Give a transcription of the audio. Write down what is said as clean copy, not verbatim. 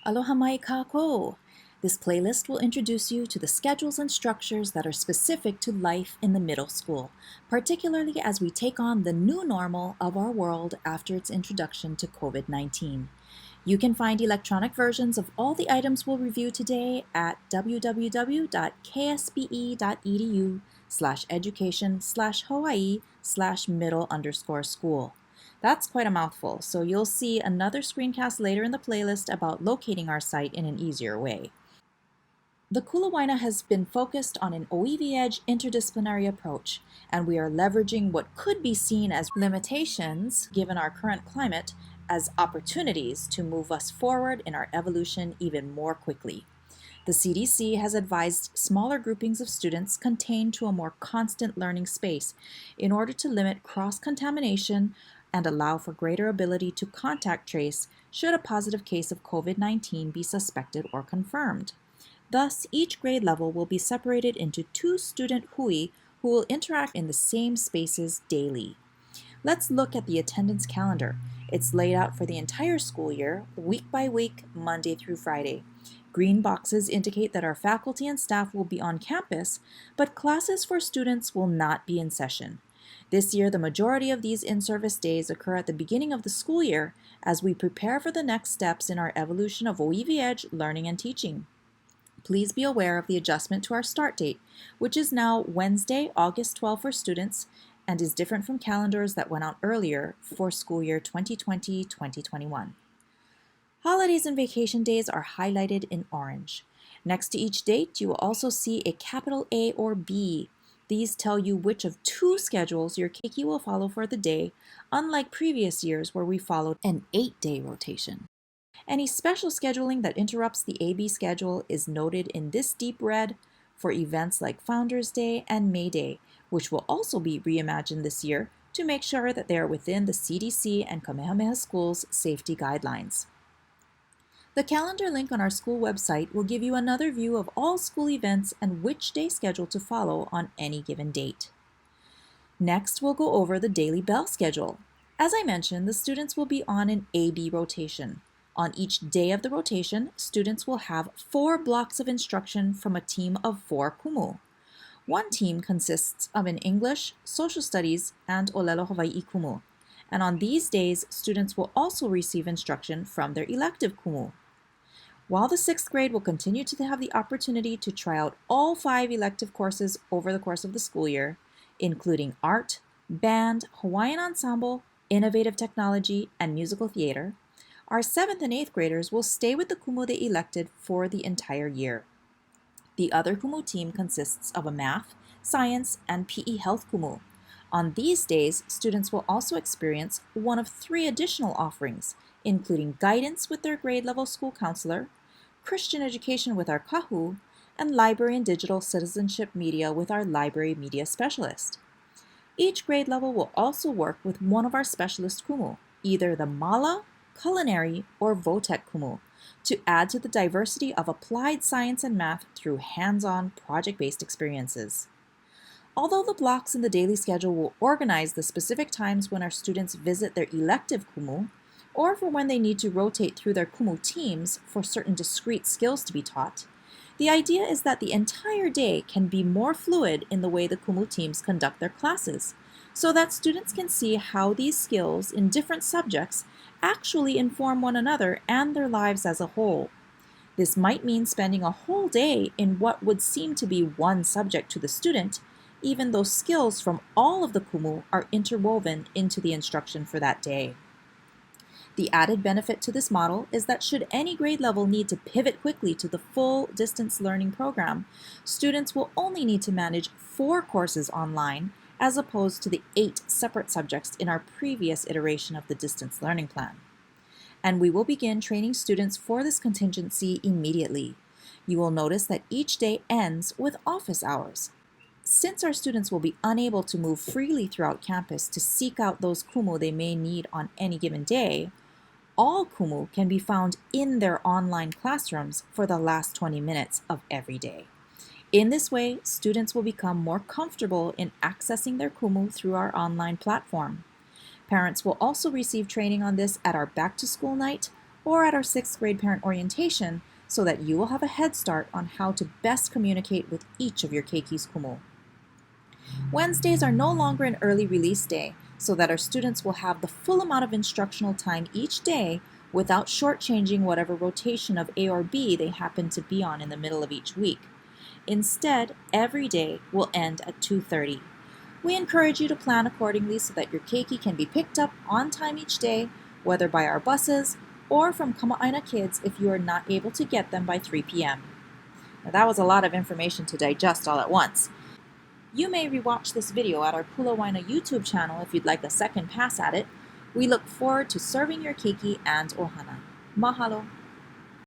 Aloha mai kako! This playlist will introduce you to the schedules and structures that are specific to life in the middle school, particularly as we take on the new normal of our world after its introduction to COVID-19. You can find electronic versions of all the items we'll review today at www.ksbe.edu/education/Hawaii/middle_school. That's quite a mouthful, so you'll see another screencast later in the playlist about locating our site in an easier way. The Kulawaina has been focused on an Oiwi Edge interdisciplinary approach, and we are leveraging what could be seen as limitations, given our current climate, as opportunities to move us forward in our evolution even more quickly. The CDC has advised smaller groupings of students contained to a more constant learning space in order to limit cross-contamination and allow for greater ability to contact trace should a positive case of COVID-19 be suspected or confirmed. Thus, each grade level will be separated into 2 student hui who will interact in the same spaces daily. Let's look at the attendance calendar. It's laid out for the entire school year, week by week, Monday through Friday. Green boxes indicate that our faculty and staff will be on campus, but classes for students will not be in session. This year, the majority of these in-service days occur at the beginning of the school year as we prepare for the next steps in our evolution of Oiwi Edge learning and teaching. Please be aware of the adjustment to our start date, which is now Wednesday, August 12 for students, and is different from calendars that went out earlier for school year 2020-2021. Holidays and vacation days are highlighted in orange. Next to each date, you will also see a capital A or B. These tell you which of 2 schedules your keiki will follow for the day, unlike previous years where we followed an 8-day rotation. Any special scheduling that interrupts the AB schedule is noted in this deep red for events like Founders Day and May Day, which will also be reimagined this year to make sure that they are within the CDC and Kamehameha Schools safety guidelines. The calendar link on our school website will give you another view of all school events and which day schedule to follow on any given date. Next, we'll go over the daily bell schedule. As I mentioned, the students will be on an AB rotation. On each day of the rotation, students will have 4 blocks of instruction from a team of 4 kumu. One team consists of an English, Social Studies, and Olelo Hawai'i kumu. And on these days, students will also receive instruction from their elective kumu. While the 6th grade will continue to have the opportunity to try out all 5 elective courses over the course of the school year, including art, band, Hawaiian ensemble, innovative technology, and musical theater, our 7th and 8th graders will stay with the kumu they elected for the entire year. The other kumu team consists of a math, science, and PE health kumu. On these days, students will also experience one of 3 additional offerings, including guidance with their grade level school counselor, Christian education with our kahu, and library and digital citizenship media with our library media specialist. Each grade level will also work with one of our specialist kumu, either the mala, culinary, or vo-tech kumu, to add to the diversity of applied science and math through hands-on project-based experiences. Although the blocks in the daily schedule will organize the specific times when our students visit their elective kumu, or for when they need to rotate through their kumu teams for certain discrete skills to be taught, the idea is that the entire day can be more fluid in the way the kumu teams conduct their classes, so that students can see how these skills in different subjects actually inform one another and their lives as a whole. This might mean spending a whole day in what would seem to be one subject to the student, even though skills from all of the kumu are interwoven into the instruction for that day. The added benefit to this model is that should any grade level need to pivot quickly to the full distance learning program, students will only need to manage 4 courses online as opposed to the 8 separate subjects in our previous iteration of the distance learning plan. And we will begin training students for this contingency immediately. You will notice that each day ends with office hours. Since our students will be unable to move freely throughout campus to seek out those kumu they may need on any given day, all kumu can be found in their online classrooms for the last 20 minutes of every day. In this way, students will become more comfortable in accessing their kumu through our online platform. Parents will also receive training on this at our back-to-school night, or at our 6th grade parent orientation so that you will have a head start on how to best communicate with each of your keikis kumu. Wednesdays are no longer an early release day so that our students will have the full amount of instructional time each day without shortchanging whatever rotation of A or B they happen to be on in the middle of each week. Instead, every day will end at 2:30. We encourage you to plan accordingly so that your keiki can be picked up on time each day, whether by our buses or from Kama'aina kids if you are not able to get them by 3 p.m. Now, that was a lot of information to digest all at once. You may rewatch this video at our Kulawaina YouTube channel if you'd like a second pass at it. We look forward to serving your keiki and ohana. Mahalo!